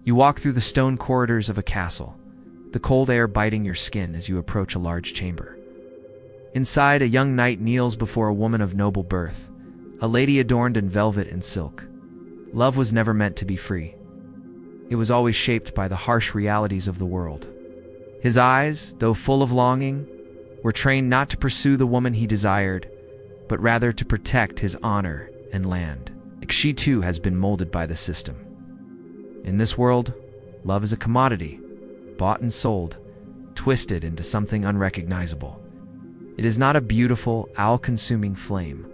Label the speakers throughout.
Speaker 1: You walk through the stone corridors of a castle, the cold air biting your skin as you approach a large chamber. Inside, a young knight kneels before a woman of noble birth, a lady adorned in velvet and silk. Love was never meant to be free. It was always shaped by the harsh realities of the world. His eyes, though full of longing, were trained not to pursue the woman he desired, but rather to protect his honor and land. She too has been molded by the system. In this world, love is a commodity, bought and sold, twisted into something unrecognizable. It is not a beautiful, all-consuming flame,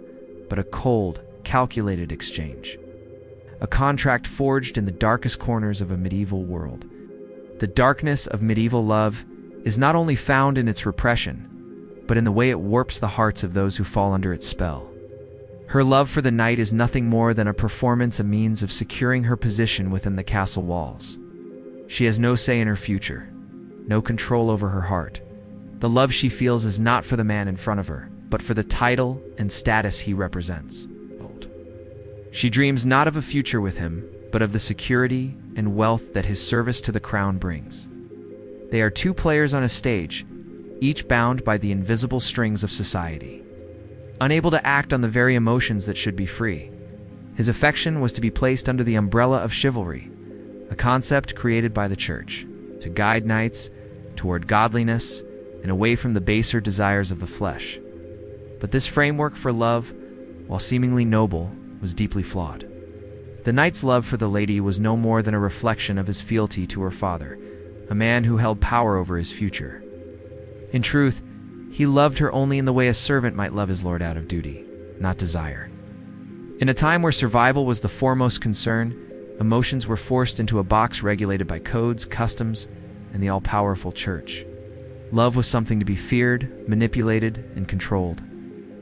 Speaker 1: but a cold, calculated exchange. A contract forged in the darkest corners of a medieval world. The darkness of medieval love is not only found in its repression, but in the way it warps the hearts of those who fall under its spell. Her love for the knight is nothing more than a performance, a means of securing her position within the castle walls. She has no say in her future, no control over her heart. The love she feels is not for the man in front of her, but for the title and status he represents. She dreams not of a future with him, but of the security and wealth that his service to the crown brings. They are two players on a stage, each bound by the invisible strings of society, unable to act on the very emotions that should be free. His affection was to be placed under the umbrella of chivalry, a concept created by the church, to guide knights toward godliness and away from the baser desires of the flesh. But this framework for love, while seemingly noble, was deeply flawed. The knight's love for the lady was no more than a reflection of his fealty to her father, a man who held power over his future. In truth, he loved her only in the way a servant might love his lord, out of duty, not desire. In a time where survival was the foremost concern, emotions were forced into a box regulated by codes, customs, and the all-powerful church. Love was something to be feared, manipulated, and controlled.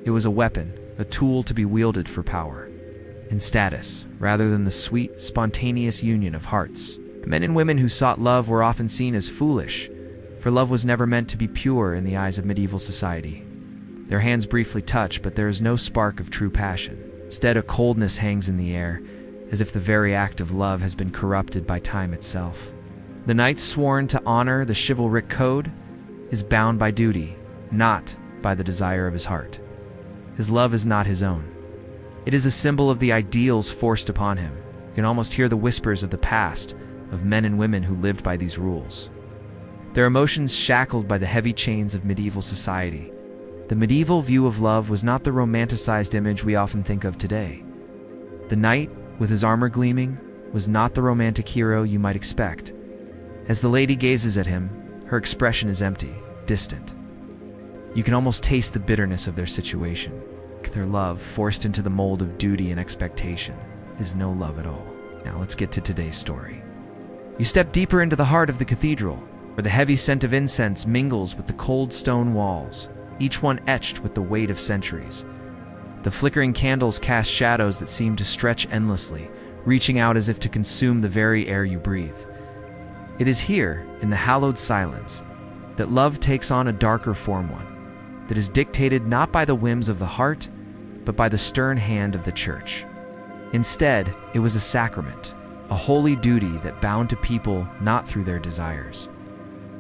Speaker 1: It was a weapon, a tool to be wielded for power and status, rather than the sweet, spontaneous union of hearts. Men and women who sought love were often seen as foolish, for love was never meant to be pure in the eyes of medieval society. Their hands briefly touch, but there is no spark of true passion. Instead, a coldness hangs in the air, as if the very act of love has been corrupted by time itself. The knight sworn to honor the chivalric code is bound by duty, not by the desire of his heart. His love is not his own. It is a symbol of the ideals forced upon him. You can almost hear the whispers of the past, of men and women who lived by these rules. Their emotions shackled by the heavy chains of medieval society. The medieval view of love was not the romanticized image we often think of today. The knight, with his armor gleaming, was not the romantic hero you might expect. As the lady gazes at him, her expression is empty, distant. You can almost taste the bitterness of their situation. Their love, forced into the mold of duty and expectation, is no love at all. Now let's get to today's story. You step deeper into the heart of the cathedral, where the heavy scent of incense mingles with the cold stone walls, each one etched with the weight of centuries. The flickering candles cast shadows that seem to stretch endlessly, reaching out as if to consume the very air you breathe. It is here, in the hallowed silence, that love takes on a darker form, one that is dictated not by the whims of the heart, but by the stern hand of the church. Instead, it was a sacrament, a holy duty that bound to people not through their desires,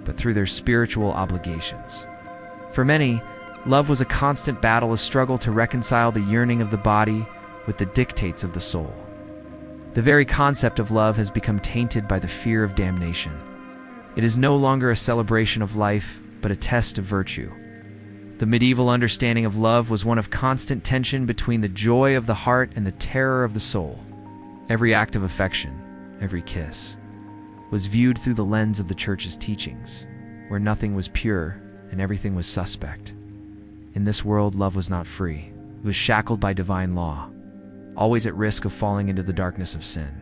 Speaker 1: but through their spiritual obligations. For many, love was a constant battle, a struggle to reconcile the yearning of the body with the dictates of the soul. The very concept of love has become tainted by the fear of damnation. It is no longer a celebration of life, but a test of virtue. The medieval understanding of love was one of constant tension between the joy of the heart and the terror of the soul. Every act of affection, every kiss, was viewed through the lens of the church's teachings, where nothing was pure and everything was suspect. In this world, love was not free. It was shackled by divine law, always at risk of falling into the darkness of sin.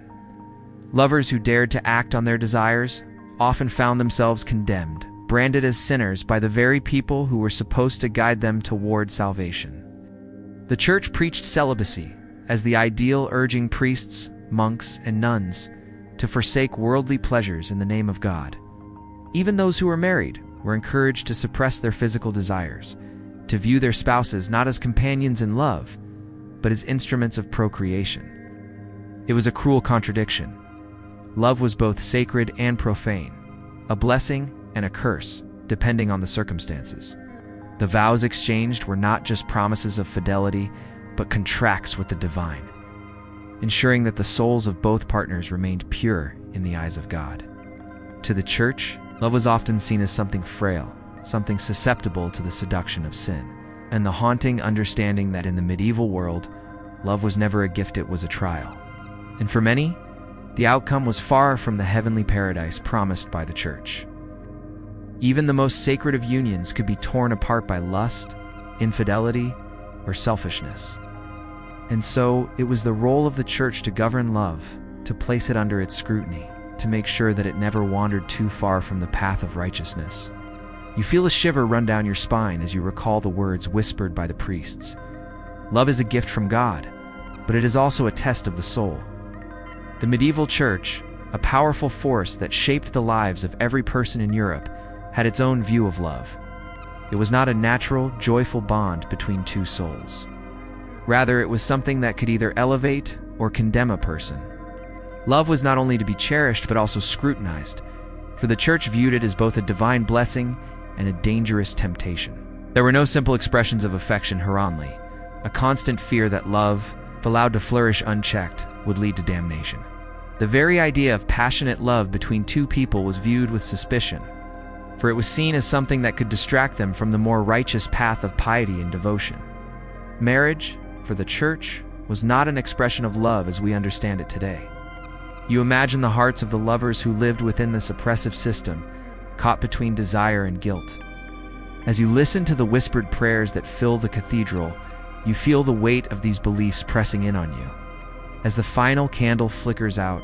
Speaker 1: Lovers who dared to act on their desires often found themselves condemned, branded as sinners by the very people who were supposed to guide them toward salvation. The church preached celibacy as the ideal, urging priests, monks, and nuns to forsake worldly pleasures in the name of God. Even those who were married were encouraged to suppress their physical desires, to view their spouses not as companions in love, but as instruments of procreation. It was a cruel contradiction. Love was both sacred and profane, a blessing and a curse, depending on the circumstances. The vows exchanged were not just promises of fidelity, but contracts with the divine, ensuring that the souls of both partners remained pure in the eyes of God. To the church, love was often seen as something frail, something susceptible to the seduction of sin, and the haunting understanding that in the medieval world, love was never a gift, it was a trial. And for many, the outcome was far from the heavenly paradise promised by the church. Even the most sacred of unions could be torn apart by lust, infidelity, or selfishness. And so, it was the role of the church to govern love, to place it under its scrutiny, to make sure that it never wandered too far from the path of righteousness. You feel a shiver run down your spine as you recall the words whispered by the priests. Love is a gift from God, but it is also a test of the soul. The medieval church, a powerful force that shaped the lives of every person in Europe, had its own view of love. It was not a natural, joyful bond between two souls. Rather, it was something that could either elevate or condemn a person. Love was not only to be cherished but also scrutinized, for the church viewed it as both a divine blessing and a dangerous temptation. There were no simple expressions of affection heronly, a constant fear that love, if allowed to flourish unchecked, would lead to damnation. The very idea of passionate love between two people was viewed with suspicion, for it was seen as something that could distract them from the more righteous path of piety and devotion. Marriage, for the church, was not an expression of love as we understand it today. You imagine the hearts of the lovers who lived within this oppressive system, caught between desire and guilt. As you listen to the whispered prayers that fill the cathedral, you feel the weight of these beliefs pressing in on you. As the final candle flickers out,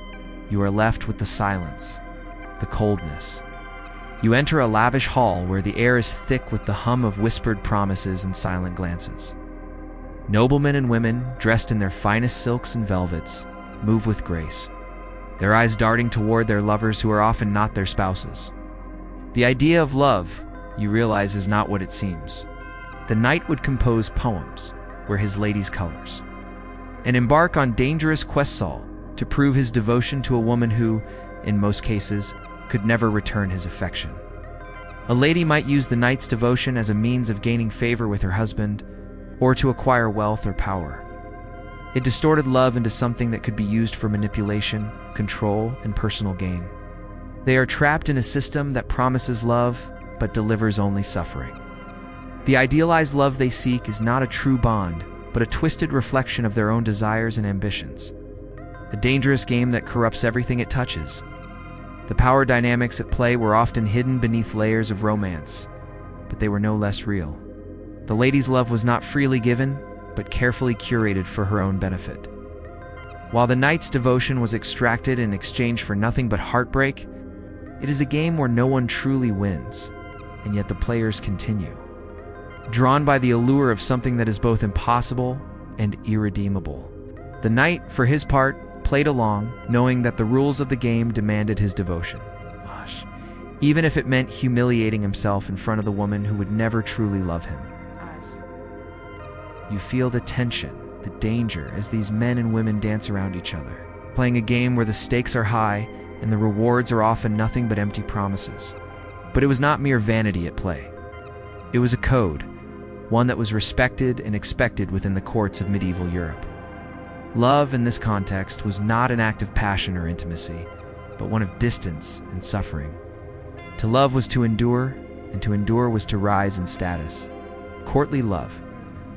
Speaker 1: you are left with the silence, the coldness. You enter a lavish hall where the air is thick with the hum of whispered promises and silent glances. Noblemen and women, dressed in their finest silks and velvets, move with grace, their eyes darting toward their lovers who are often not their spouses. The idea of love, you realize, is not what it seems. The knight would compose poems, wear his lady's colors, and embark on dangerous quests to prove his devotion to a woman who, in most cases, could never return his affection. A lady might use the knight's devotion as a means of gaining favor with her husband, or to acquire wealth or power. It distorted love into something that could be used for manipulation, control, and personal gain. They are trapped in a system that promises love, but delivers only suffering. The idealized love they seek is not a true bond, but a twisted reflection of their own desires and ambitions. A dangerous game that corrupts everything it touches. The power dynamics at play were often hidden beneath layers of romance, but they were no less real. The lady's love was not freely given, but carefully curated for her own benefit. While the knight's devotion was extracted in exchange for nothing but heartbreak, it is a game where no one truly wins, and yet the players continue, drawn by the allure of something that is both impossible and irredeemable. The knight, for his part, played along, knowing that the rules of the game demanded his devotion. Even if it meant humiliating himself in front of the woman who would never truly love him. You feel the tension, the danger, as these men and women dance around each other, playing a game where the stakes are high and the rewards are often nothing but empty promises. But it was not mere vanity at play. It was a code, one that was respected and expected within the courts of medieval Europe. Love, in this context, was not an act of passion or intimacy, but one of distance and suffering. To love was to endure, and to endure was to rise in status. Courtly love,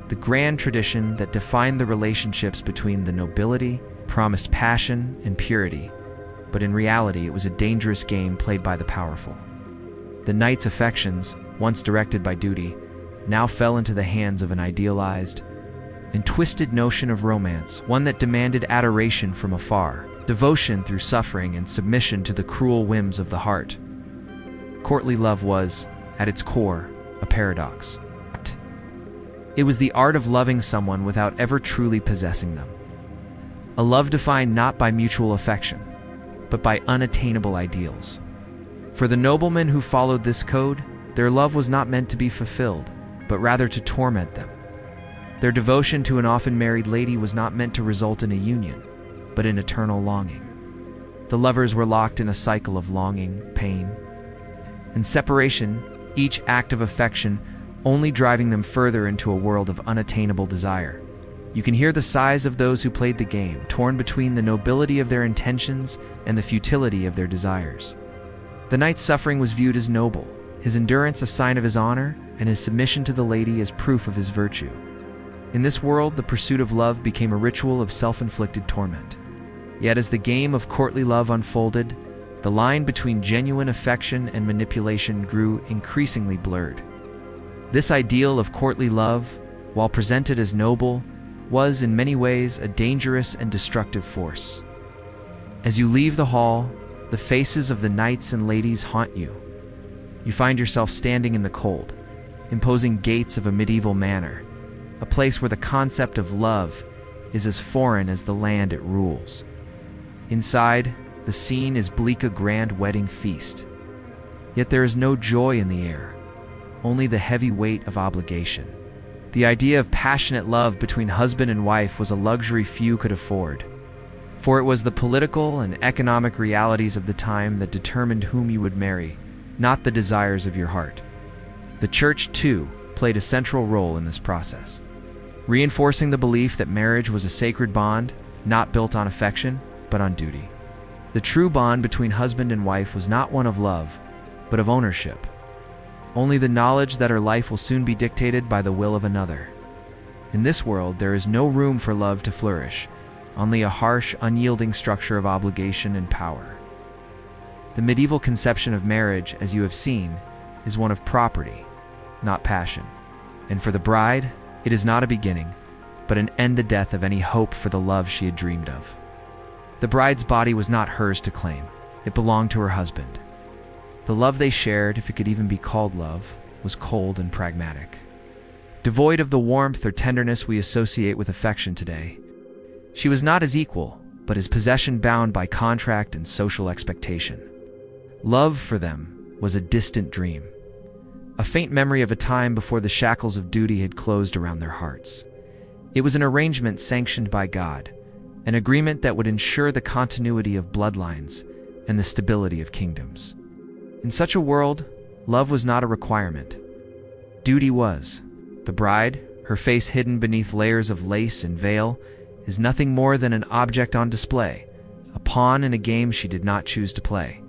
Speaker 1: the grand tradition that defined the relationships between the nobility, promised passion and purity, but in reality it was a dangerous game played by the powerful. The knight's affections, once directed by duty, now fell into the hands of an idealized and twisted notion of romance, one that demanded adoration from afar, devotion through suffering, and submission to the cruel whims of the heart. Courtly love was, at its core, a paradox. It was the art of loving someone without ever truly possessing them. A love defined not by mutual affection, but by unattainable ideals. For the noblemen who followed this code, their love was not meant to be fulfilled, but rather to torment them. Their devotion to an often married lady was not meant to result in a union, but in eternal longing. The lovers were locked in a cycle of longing, pain, and separation, each act of affection only driving them further into a world of unattainable desire. You can hear the sighs of those who played the game, torn between the nobility of their intentions and the futility of their desires. The knight's suffering was viewed as noble, his endurance a sign of his honor, and his submission to the lady as proof of his virtue. In this world, the pursuit of love became a ritual of self-inflicted torment. Yet as the game of courtly love unfolded, the line between genuine affection and manipulation grew increasingly blurred. This ideal of courtly love, while presented as noble, was in many ways a dangerous and destructive force. As you leave the hall, the faces of the knights and ladies haunt you. You find yourself standing in the cold, imposing gates of a medieval manor, a place where the concept of love is as foreign as the land it rules. Inside, the scene is bleak, a grand wedding feast. Yet there is no joy in the air, only the heavy weight of obligation. The idea of passionate love between husband and wife was a luxury few could afford, for it was the political and economic realities of the time that determined whom you would marry, not the desires of your heart. The church, too, played a central role in this process, reinforcing the belief that marriage was a sacred bond, not built on affection, but on duty. The true bond between husband and wife was not one of love, but of ownership. Only the knowledge that her life will soon be dictated by the will of another. In this world, there is no room for love to flourish, only a harsh, unyielding structure of obligation and power. The medieval conception of marriage, as you have seen, is one of property, not passion. And for the bride, it is not a beginning, but an end, the death of any hope for the love she had dreamed of. The bride's body was not hers to claim. It belonged to her husband. The love they shared, if it could even be called love, was cold and pragmatic. Devoid of the warmth or tenderness we associate with affection today, she was not his equal, but his possession bound by contract and social expectation. Love for them was a distant dream, a faint memory of a time before the shackles of duty had closed around their hearts. It was an arrangement sanctioned by God, an agreement that would ensure the continuity of bloodlines and the stability of kingdoms. In such a world, love was not a requirement. Duty was. The bride, her face hidden beneath layers of lace and veil, is nothing more than an object on display, a pawn in a game she did not choose to play.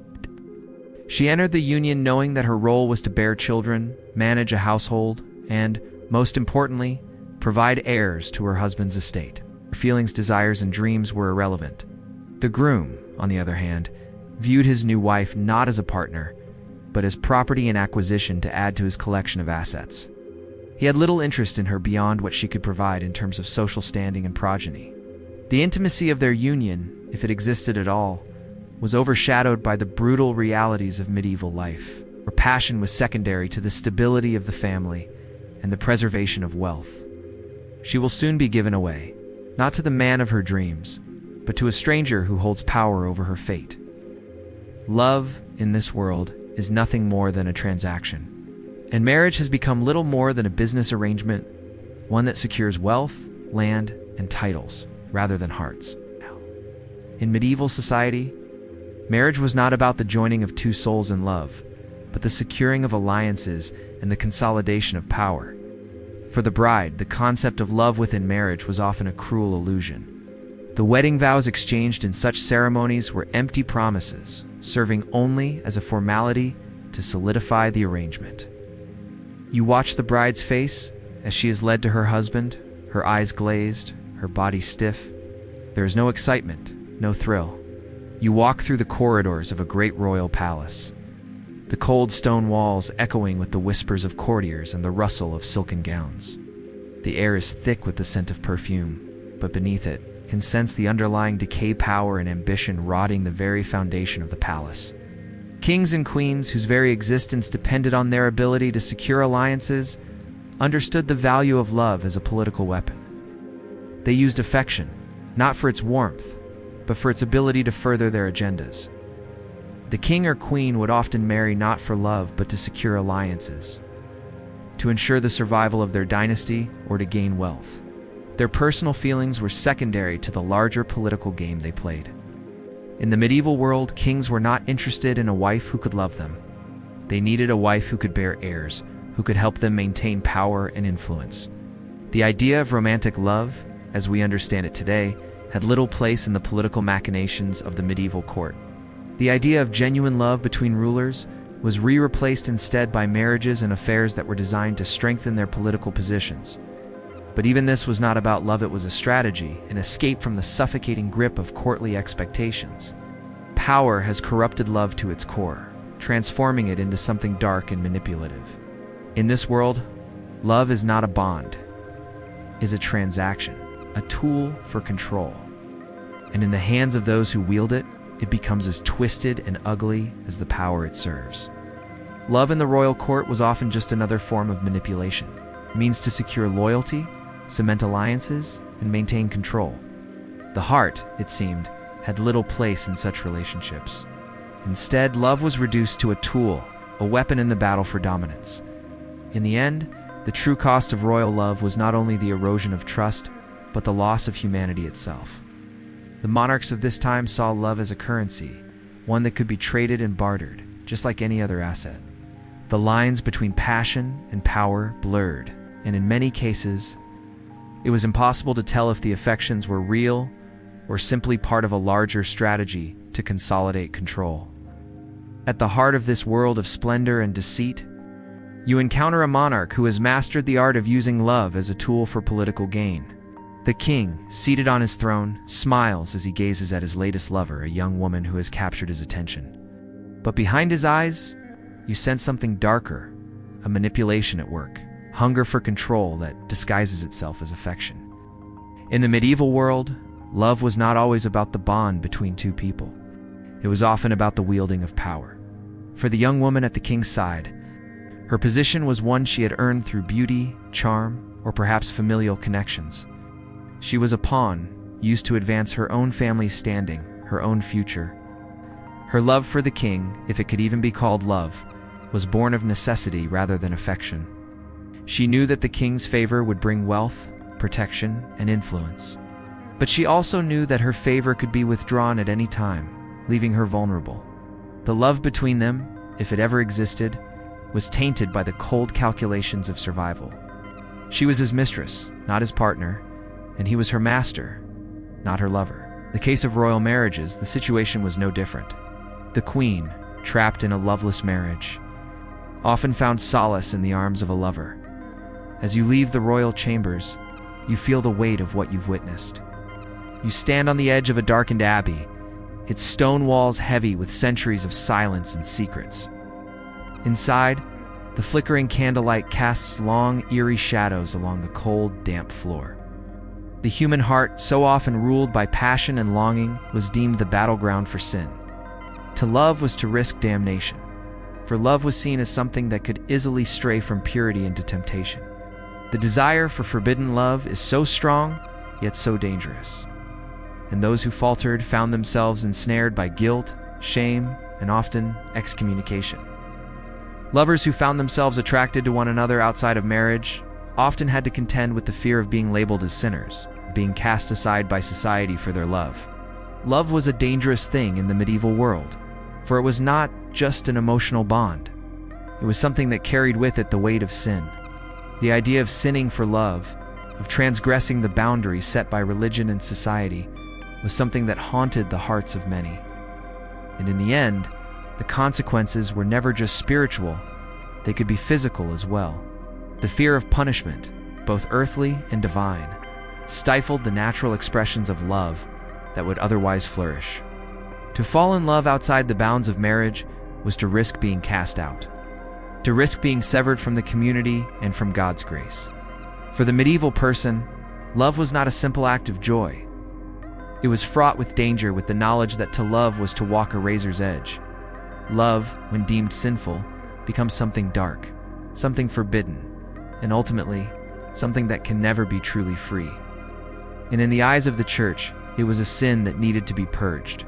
Speaker 1: She entered the union knowing that her role was to bear children, manage a household, and, most importantly, provide heirs to her husband's estate. Her feelings, desires, and dreams were irrelevant. The groom, on the other hand, viewed his new wife not as a partner, but as property and acquisition to add to his collection of assets. He had little interest in her beyond what she could provide in terms of social standing and progeny. The intimacy of their union, if it existed at all, was overshadowed by the brutal realities of medieval life, where passion was secondary to the stability of the family and the preservation of wealth. She will soon be given away, not to the man of her dreams, but to a stranger who holds power over her fate. Love, in this world, is nothing more than a transaction, and marriage has become little more than a business arrangement, one that secures wealth, land, and titles, rather than hearts. In medieval society, marriage was not about the joining of two souls in love, but the securing of alliances and the consolidation of power. For the bride, the concept of love within marriage was often a cruel illusion. The wedding vows exchanged in such ceremonies were empty promises, serving only as a formality to solidify the arrangement. You watch the bride's face as she is led to her husband, her eyes glazed, her body stiff. There is no excitement, no thrill. You walk through the corridors of a great royal palace, the cold stone walls echoing with the whispers of courtiers and the rustle of silken gowns. The air is thick with the scent of perfume, but beneath it, can sense the underlying decay, power, and ambition rotting the very foundation of the palace. Kings and queens, whose very existence depended on their ability to secure alliances, understood the value of love as a political weapon. They used affection, not for its warmth, but for its ability to further their agendas. The king or queen would often marry not for love, but to secure alliances, to ensure the survival of their dynasty or to gain wealth. Their personal feelings were secondary to the larger political game they played. In the medieval world, kings were not interested in a wife who could love them. They needed a wife who could bear heirs, who could help them maintain power and influence. The idea of romantic love, as we understand it today, had little place in the political machinations of the medieval court. The idea of genuine love between rulers was replaced instead by marriages and affairs that were designed to strengthen their political positions. But even this was not about love, it was a strategy, an escape from the suffocating grip of courtly expectations. Power has corrupted love to its core, transforming it into something dark and manipulative. In this world, love is not a bond, it is a transaction, a tool for control. And in the hands of those who wield it, it becomes as twisted and ugly as the power it serves. Love in the royal court was often just another form of manipulation, means to secure loyalty, cement alliances, and maintain control. The heart, it seemed, had little place in such relationships. Instead, love was reduced to a tool, a weapon in the battle for dominance. In the end, the true cost of royal love was not only the erosion of trust, but the loss of humanity itself. The monarchs of this time saw love as a currency, one that could be traded and bartered, just like any other asset. The lines between passion and power blurred, and in many cases, it was impossible to tell if the affections were real or simply part of a larger strategy to consolidate control. At the heart of this world of splendor and deceit, you encounter a monarch who has mastered the art of using love as a tool for political gain. The king, seated on his throne, smiles as he gazes at his latest lover, a young woman who has captured his attention. But behind his eyes, you sense something darker, a manipulation at work, hunger for control that disguises itself as affection. In the medieval world, love was not always about the bond between two people. It was often about the wielding of power. For the young woman at the king's side, her position was one she had earned through beauty, charm, or perhaps familial connections. She was a pawn, used to advance her own family's standing, her own future. Her love for the king, if it could even be called love, was born of necessity rather than affection. She knew that the king's favor would bring wealth, protection, and influence. But she also knew that her favor could be withdrawn at any time, leaving her vulnerable. The love between them, if it ever existed, was tainted by the cold calculations of survival. She was his mistress, not his partner, and he was her master, not her lover. In the case of royal marriages, the situation was no different. The queen, trapped in a loveless marriage, often found solace in the arms of a lover. As you leave the royal chambers, you feel the weight of what you've witnessed. You stand on the edge of a darkened abbey, its stone walls heavy with centuries of silence and secrets. Inside, the flickering candlelight casts long, eerie shadows along the cold, damp floor. The human heart, so often ruled by passion and longing, was deemed the battleground for sin. To love was to risk damnation, for love was seen as something that could easily stray from purity into temptation. The desire for forbidden love is so strong, yet so dangerous. And those who faltered found themselves ensnared by guilt, shame, and often excommunication. Lovers who found themselves attracted to one another outside of marriage often had to contend with the fear of being labeled as sinners, being cast aside by society for their love. Love was a dangerous thing in the medieval world, for it was not just an emotional bond. It was something that carried with it the weight of sin. The idea of sinning for love, of transgressing the boundaries set by religion and society, was something that haunted the hearts of many. And in the end, the consequences were never just spiritual, they could be physical as well. The fear of punishment, both earthly and divine, stifled the natural expressions of love that would otherwise flourish. To fall in love outside the bounds of marriage was to risk being cast out, to risk being severed from the community and from God's grace. For the medieval person, love was not a simple act of joy. It was fraught with danger, with the knowledge that to love was to walk a razor's edge. Love, when deemed sinful, becomes something dark, something forbidden, and ultimately, something that can never be truly free. And in the eyes of the church, it was a sin that needed to be purged.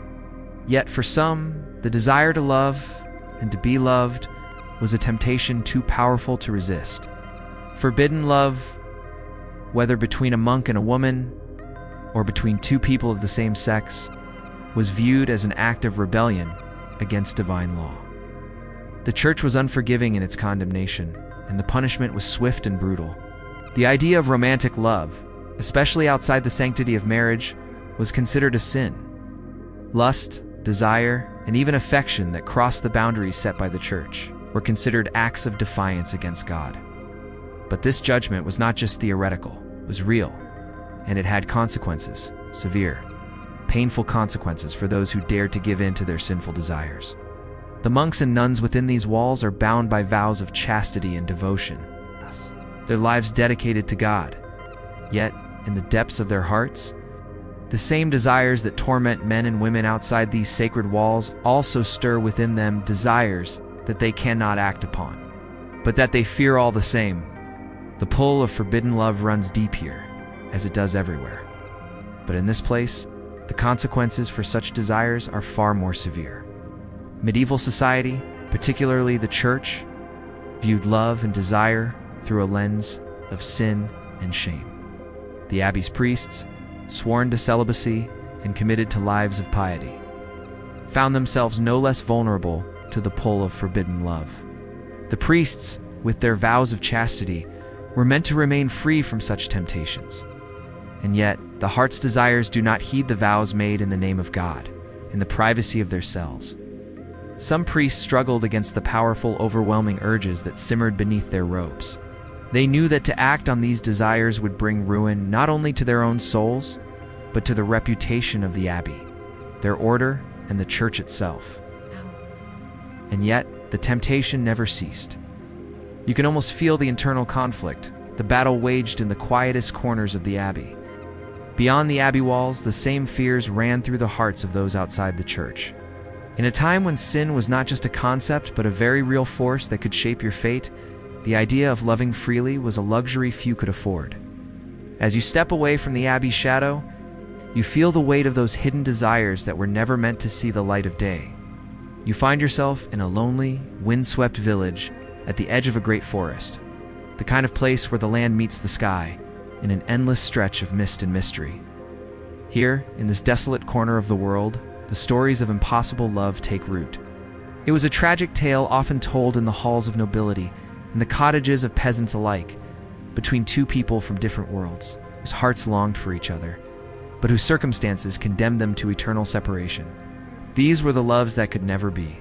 Speaker 1: Yet for some, the desire to love and to be loved was a temptation too powerful to resist. Forbidden love, whether between a monk and a woman, or between two people of the same sex, was viewed as an act of rebellion against divine law. The church was unforgiving in its condemnation, and the punishment was swift and brutal. The idea of romantic love, especially outside the sanctity of marriage, was considered a sin. Lust, desire, and even affection that crossed the boundaries set by the church were considered acts of defiance against God. But this judgment was not just theoretical, it was real, and it had consequences, severe, painful consequences for those who dared to give in to their sinful desires. The monks and nuns within these walls are bound by vows of chastity and devotion, their lives dedicated to God. Yet, in the depths of their hearts, the same desires that torment men and women outside these sacred walls also stir within them desires that they cannot act upon, but that they fear all the same. The pull of forbidden love runs deep here, as it does everywhere. But in this place, the consequences for such desires are far more severe. Medieval society, particularly the church, viewed love and desire through a lens of sin and shame. The abbey's priests, sworn to celibacy and committed to lives of piety, found themselves no less vulnerable to the pull of forbidden love. The priests, with their vows of chastity, were meant to remain free from such temptations. And yet, the heart's desires do not heed the vows made in the name of God, in the privacy of their cells. Some priests struggled against the powerful, overwhelming urges that simmered beneath their robes. They knew that to act on these desires would bring ruin not only to their own souls, but to the reputation of the abbey, their order, and the church itself. And yet, the temptation never ceased. You can almost feel the internal conflict, the battle waged in the quietest corners of the abbey. Beyond the abbey walls, the same fears ran through the hearts of those outside the church. In a time when sin was not just a concept, but a very real force that could shape your fate, the idea of loving freely was a luxury few could afford. As you step away from the abbey's shadow, you feel the weight of those hidden desires that were never meant to see the light of day. You find yourself in a lonely, windswept village at the edge of a great forest, the kind of place where the land meets the sky in an endless stretch of mist and mystery. Here, in this desolate corner of the world, the stories of impossible love take root. It was a tragic tale often told in the halls of nobility, in the cottages of peasants alike, between two people from different worlds, whose hearts longed for each other, but whose circumstances condemned them to eternal separation. These were the loves that could never be,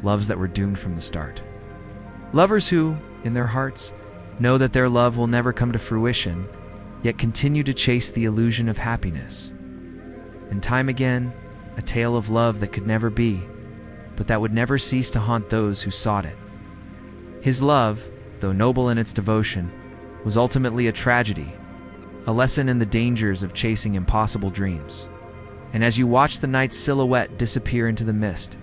Speaker 1: loves that were doomed from the start. Lovers who, in their hearts, know that their love will never come to fruition, yet continue to chase the illusion of happiness. And time again, a tale of love that could never be, but that would never cease to haunt those who sought it. His love, though noble in its devotion, was ultimately a tragedy, a lesson in the dangers of chasing impossible dreams. And as you watch the knight's silhouette disappear into the mist,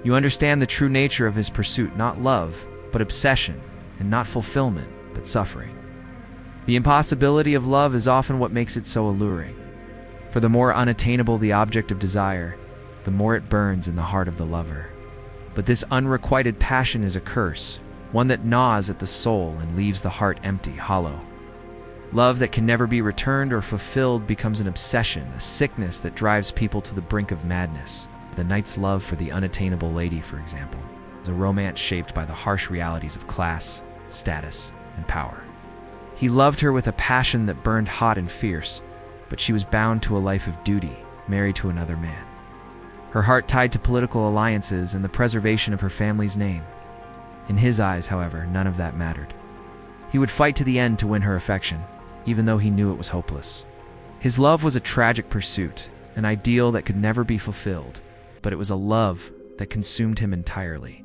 Speaker 1: you understand the true nature of his pursuit, not love, but obsession, and not fulfillment, but suffering. The impossibility of love is often what makes it so alluring. For the more unattainable the object of desire, the more it burns in the heart of the lover. But this unrequited passion is a curse, one that gnaws at the soul and leaves the heart empty, hollow. Love that can never be returned or fulfilled becomes an obsession, a sickness that drives people to the brink of madness. The knight's love for the unattainable lady, for example, is a romance shaped by the harsh realities of class, status, and power. He loved her with a passion that burned hot and fierce, but she was bound to a life of duty, married to another man. Her heart tied to political alliances and the preservation of her family's name. In his eyes, however, none of that mattered. He would fight to the end to win her affection, even though he knew it was hopeless. His love was a tragic pursuit, an ideal that could never be fulfilled, but it was a love that consumed him entirely.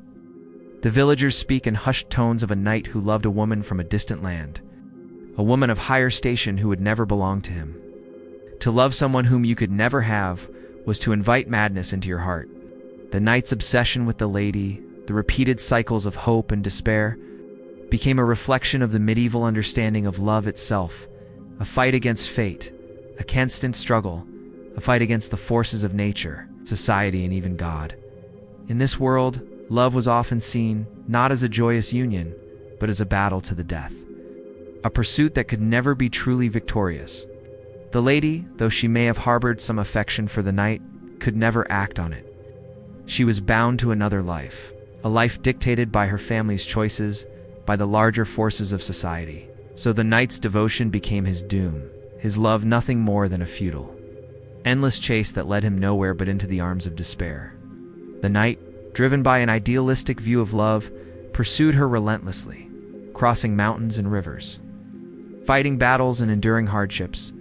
Speaker 1: The villagers speak in hushed tones of a knight who loved a woman from a distant land, a woman of higher station who would never belong to him. To love someone whom you could never have was to invite madness into your heart. The knight's obsession with the lady, the repeated cycles of hope and despair, became a reflection of the medieval understanding of love itself, a fight against fate, a constant struggle, a fight against the forces of nature, society, and even God. In this world, love was often seen not as a joyous union, but as a battle to the death, a pursuit that could never be truly victorious. The lady, though she may have harbored some affection for the knight, could never act on it. She was bound to another life, a life dictated by her family's choices, by the larger forces of society. So the knight's devotion became his doom, his love nothing more than a futile, endless chase that led him nowhere but into the arms of despair. The knight, driven by an idealistic view of love, pursued her relentlessly, crossing mountains and rivers, fighting battles and enduring hardships,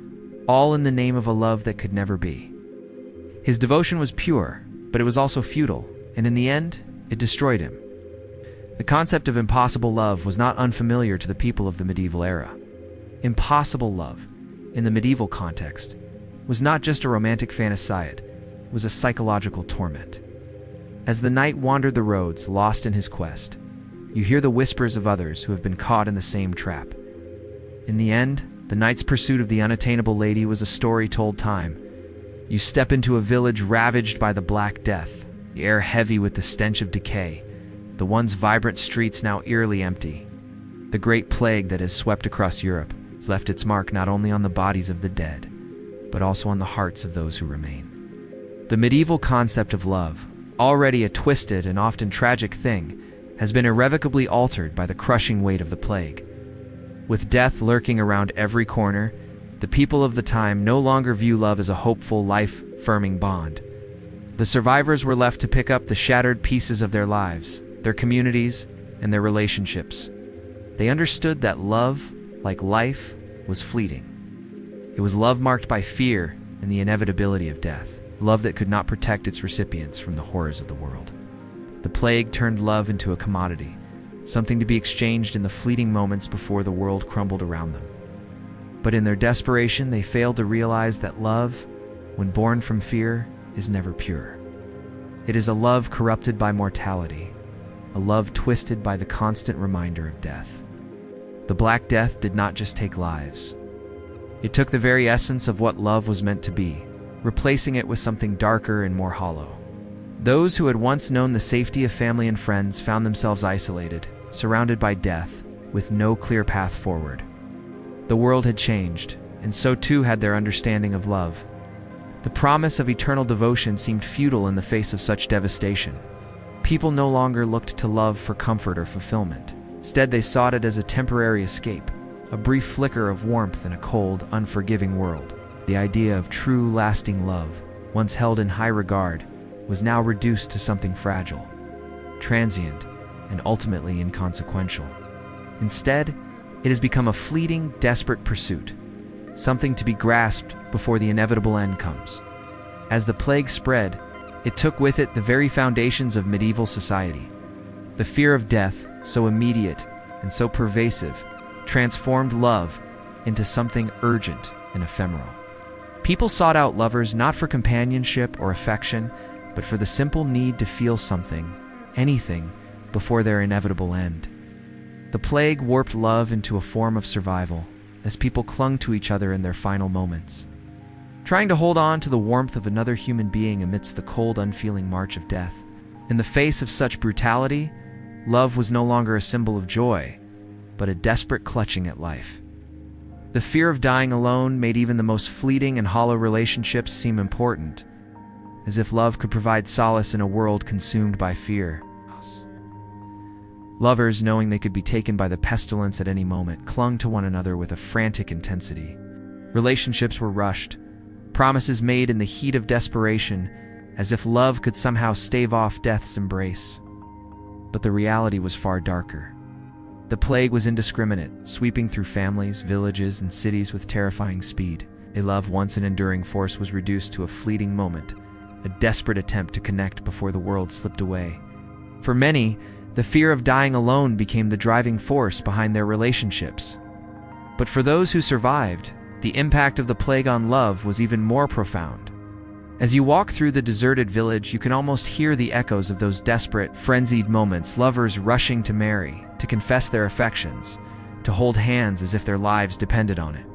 Speaker 1: all in the name of a love that could never be. His devotion was pure, but it was also futile, and in the end, it destroyed him. The concept of impossible love was not unfamiliar to the people of the medieval era. Impossible love, in the medieval context, was not just a romantic fantasy, it was a psychological torment. As the knight wandered the roads, lost in his quest, you hear the whispers of others who have been caught in the same trap. In the end, the knight's pursuit of the unattainable lady was a story told time. You step into a village ravaged by the Black Death, the air heavy with the stench of decay, the once vibrant streets now eerily empty. The great plague that has swept across Europe has left its mark not only on the bodies of the dead, but also on the hearts of those who remain. The medieval concept of love, already a twisted and often tragic thing, has been irrevocably altered by the crushing weight of the plague. With death lurking around every corner, the people of the time no longer view love as a hopeful, life-affirming bond. The survivors were left to pick up the shattered pieces of their lives, their communities, and their relationships. They understood that love, like life, was fleeting. It was love marked by fear and the inevitability of death, love that could not protect its recipients from the horrors of the world. The plague turned love into a commodity, something to be exchanged in the fleeting moments before the world crumbled around them. But in their desperation, they failed to realize that love, when born from fear, is never pure. It is a love corrupted by mortality, a love twisted by the constant reminder of death. The Black Death did not just take lives. It took the very essence of what love was meant to be, replacing it with something darker and more hollow. Those who had once known the safety of family and friends found themselves isolated, surrounded by death, with no clear path forward. The world had changed, and so too had their understanding of love. The promise of eternal devotion seemed futile in the face of such devastation. People no longer looked to love for comfort or fulfillment. Instead, they sought it as a temporary escape, a brief flicker of warmth in a cold, unforgiving world. The idea of true, lasting love, once held in high regard, was now reduced to something fragile, transient, and ultimately inconsequential. Instead, it has become a fleeting, desperate pursuit, something to be grasped before the inevitable end comes. As the plague spread, it took with it the very foundations of medieval society. The fear of death, so immediate and so pervasive, transformed love into something urgent and ephemeral. People sought out lovers not for companionship or affection, but for the simple need to feel something, anything, before their inevitable end. The plague warped love into a form of survival, as people clung to each other in their final moments, trying to hold on to the warmth of another human being amidst the cold, unfeeling march of death. In the face of such brutality, love was no longer a symbol of joy, but a desperate clutching at life. The fear of dying alone made even the most fleeting and hollow relationships seem important, as if love could provide solace in a world consumed by fear. Lovers, knowing they could be taken by the pestilence at any moment, clung to one another with a frantic intensity. Relationships were rushed, promises made in the heat of desperation, as if love could somehow stave off death's embrace. But the reality was far darker. The plague was indiscriminate, sweeping through families, villages, and cities with terrifying speed. A love once an enduring force was reduced to a fleeting moment, a desperate attempt to connect before the world slipped away. For many, the fear of dying alone became the driving force behind their relationships. But for those who survived, the impact of the plague on love was even more profound. As you walk through the deserted village, you can almost hear the echoes of those desperate, frenzied moments, lovers rushing to marry, to confess their affections, to hold hands as if their lives depended on it.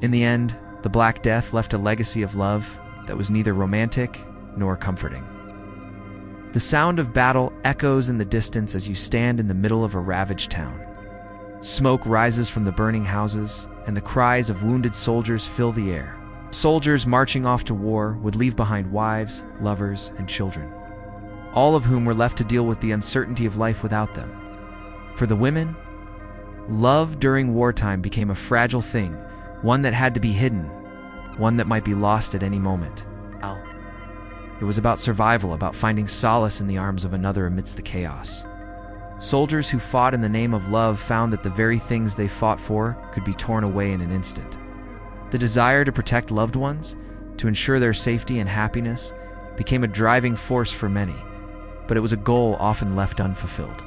Speaker 1: In the end, the Black Death left a legacy of love that was neither romantic nor comforting. The sound of battle echoes in the distance as you stand in the middle of a ravaged town. Smoke rises from the burning houses, and the cries of wounded soldiers fill the air. Soldiers marching off to war would leave behind wives, lovers, and children, all of whom were left to deal with the uncertainty of life without them. For the women, love during wartime became a fragile thing, one that had to be hidden, one that might be lost at any moment. It was about survival, about finding solace in the arms of another amidst the chaos. Soldiers who fought in the name of love found that the very things they fought for could be torn away in an instant. The desire to protect loved ones, to ensure their safety and happiness, became a driving force for many, but it was a goal often left unfulfilled.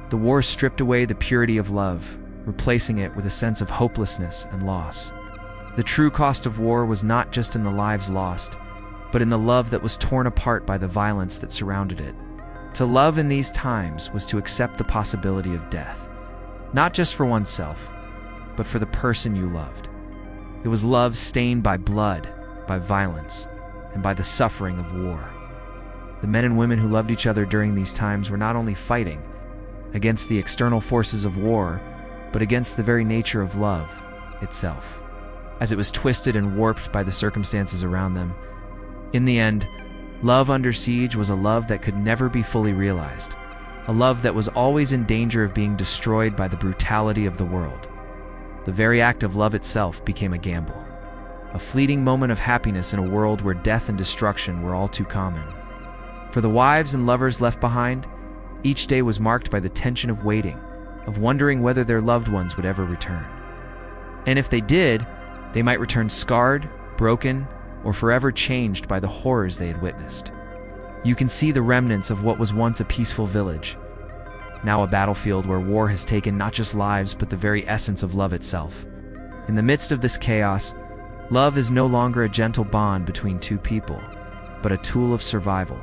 Speaker 1: The war stripped away the purity of love, replacing it with a sense of hopelessness and loss. The true cost of war was not just in the lives lost, but in the love that was torn apart by the violence that surrounded it. To love in these times was to accept the possibility of death, not just for oneself, but for the person you loved. It was love stained by blood, by violence, and by the suffering of war. The men and women who loved each other during these times were not only fighting against the external forces of war, but against the very nature of love itself, as it was twisted and warped by the circumstances around them. In the end, love under siege was a love that could never be fully realized, a love that was always in danger of being destroyed by the brutality of the world. The very act of love itself became a gamble, a fleeting moment of happiness in a world where death and destruction were all too common. For the wives and lovers left behind, each day was marked by the tension of waiting, of wondering whether their loved ones would ever return. And if they did, they might return scarred, broken, or forever changed by the horrors they had witnessed. You can see the remnants of what was once a peaceful village, now a battlefield where war has taken not just lives but the very essence of love itself. In the midst of this chaos, love is no longer a gentle bond between two people, but a tool of survival,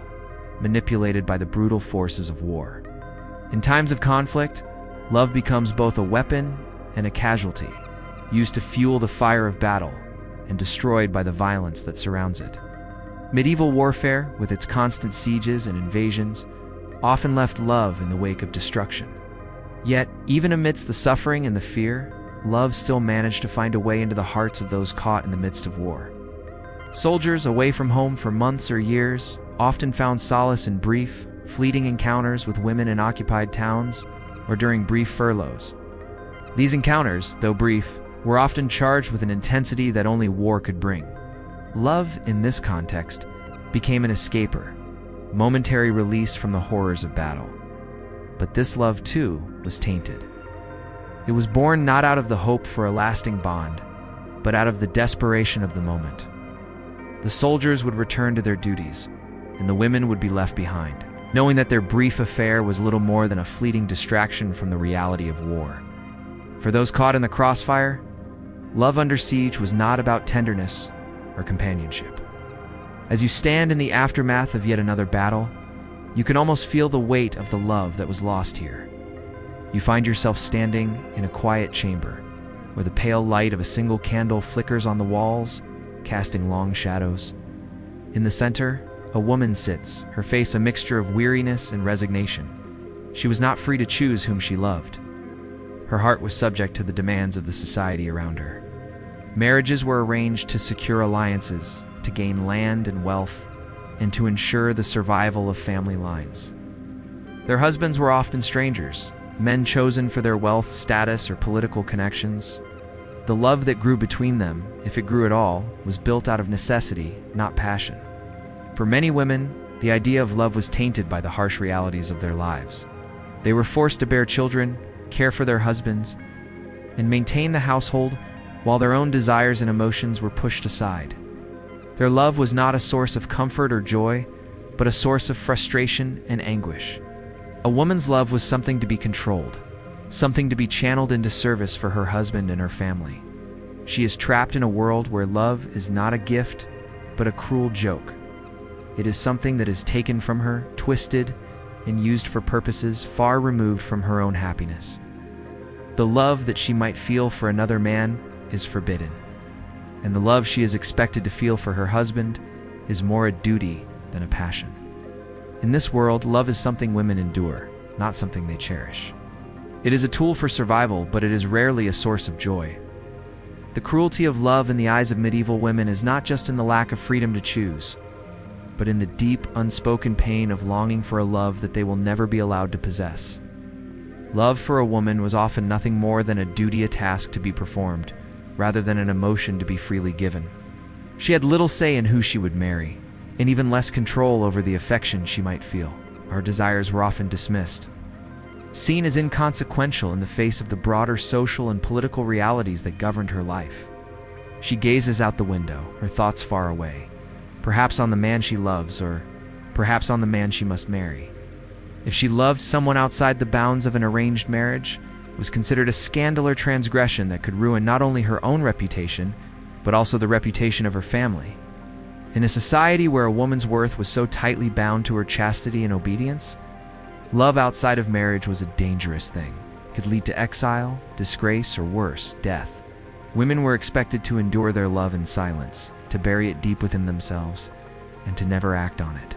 Speaker 1: manipulated by the brutal forces of war. In times of conflict, love becomes both a weapon and a casualty, used to fuel the fire of battle and destroyed by the violence that surrounds it. Medieval warfare, with its constant sieges and invasions, often left love in the wake of destruction. Yet, even amidst the suffering and the fear, love still managed to find a way into the hearts of those caught in the midst of war. Soldiers away from home for months or years often found solace in brief, fleeting encounters with women in occupied towns or during brief furloughs. These encounters, though brief, were often charged with an intensity that only war could bring. Love, in this context, became an escaper, momentary release from the horrors of battle. But this love, too, was tainted. It was born not out of the hope for a lasting bond, but out of the desperation of the moment. The soldiers would return to their duties, and the women would be left behind, knowing that their brief affair was little more than a fleeting distraction from the reality of war. For those caught in the crossfire, love under siege was not about tenderness or companionship. As you stand in the aftermath of yet another battle, you can almost feel the weight of the love that was lost here. You find yourself standing in a quiet chamber, where the pale light of a single candle flickers on the walls, casting long shadows. In the center, a woman sits, her face a mixture of weariness and resignation. She was not free to choose whom she loved. Her heart was subject to the demands of the society around her. Marriages were arranged to secure alliances, to gain land and wealth, and to ensure the survival of family lines. Their husbands were often strangers, men chosen for their wealth, status, or political connections. The love that grew between them, if it grew at all, was built out of necessity, not passion. For many women, the idea of love was tainted by the harsh realities of their lives. They were forced to bear children, care for their husbands, and maintain the household while their own desires and emotions were pushed aside. Their love was not a source of comfort or joy, but a source of frustration and anguish. A woman's love was something to be controlled, something to be channeled into service for her husband and her family. She is trapped in a world where love is not a gift, but a cruel joke. It is something that is taken from her, twisted, and used for purposes far removed from her own happiness. The love that she might feel for another man is forbidden, and the love she is expected to feel for her husband is more a duty than a passion. In this world, love is something women endure, not something they cherish. It is a tool for survival, but it is rarely a source of joy. The cruelty of love in the eyes of medieval women is not just in the lack of freedom to choose, but in the deep, unspoken pain of longing for a love that they will never be allowed to possess. Love for a woman was often nothing more than a duty, a task to be performed, rather than an emotion to be freely given. She had little say in who she would marry, and even less control over the affection she might feel. Her desires were often dismissed, seen as inconsequential in the face of the broader social and political realities that governed her life. She gazes out the window, her thoughts far away, perhaps on the man she loves, or perhaps on the man she must marry. If she loved someone outside the bounds of an arranged marriage, it was considered a scandal or transgression that could ruin not only her own reputation, but also the reputation of her family. In a society where a woman's worth was so tightly bound to her chastity and obedience, love outside of marriage was a dangerous thing. It could lead to exile, disgrace, or worse, death. Women were expected to endure their love in silence, to bury it deep within themselves, and to never act on it.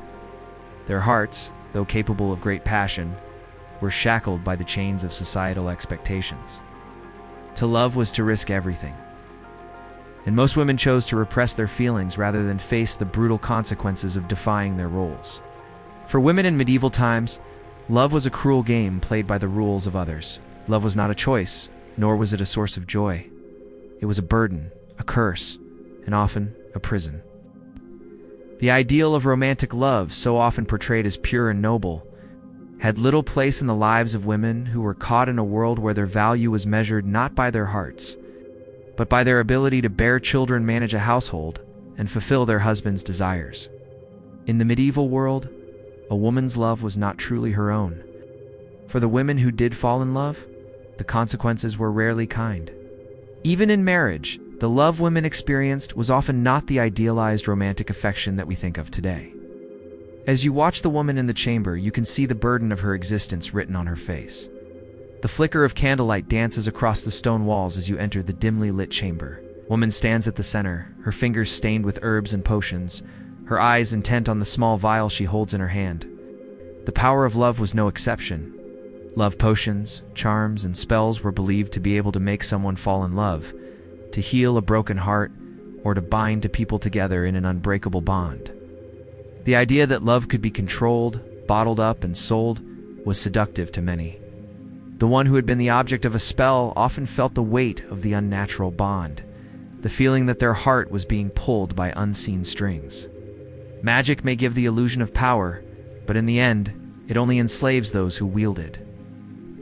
Speaker 1: Their hearts, though capable of great passion, were shackled by the chains of societal expectations. To love was to risk everything. And most women chose to repress their feelings rather than face the brutal consequences of defying their roles. For women in medieval times, love was a cruel game played by the rules of others. Love was not a choice, nor was it a source of joy. It was a burden, a curse, and often a prison. The ideal of romantic love, so often portrayed as pure and noble, had little place in the lives of women who were caught in a world where their value was measured not by their hearts, but by their ability to bear children, manage a household, and fulfill their husband's desires. In the medieval world, a woman's love was not truly her own. For the women who did fall in love, the consequences were rarely kind. Even in marriage, the love women experienced was often not the idealized romantic affection that we think of today. As you watch the woman in the chamber, you can see the burden of her existence written on her face. The flicker of candlelight dances across the stone walls as you enter the dimly lit chamber. Woman stands at the center, her fingers stained with herbs and potions, her eyes intent on the small vial she holds in her hand. The power of love was no exception. Love potions, charms, and spells were believed to be able to make someone fall in love, to heal a broken heart, or to bind two people together in an unbreakable bond. The idea that love could be controlled, bottled up, and sold was seductive to many. The one who had been the object of a spell often felt the weight of the unnatural bond, the feeling that their heart was being pulled by unseen strings. Magic may give the illusion of power, but in the end, it only enslaves those who wield it.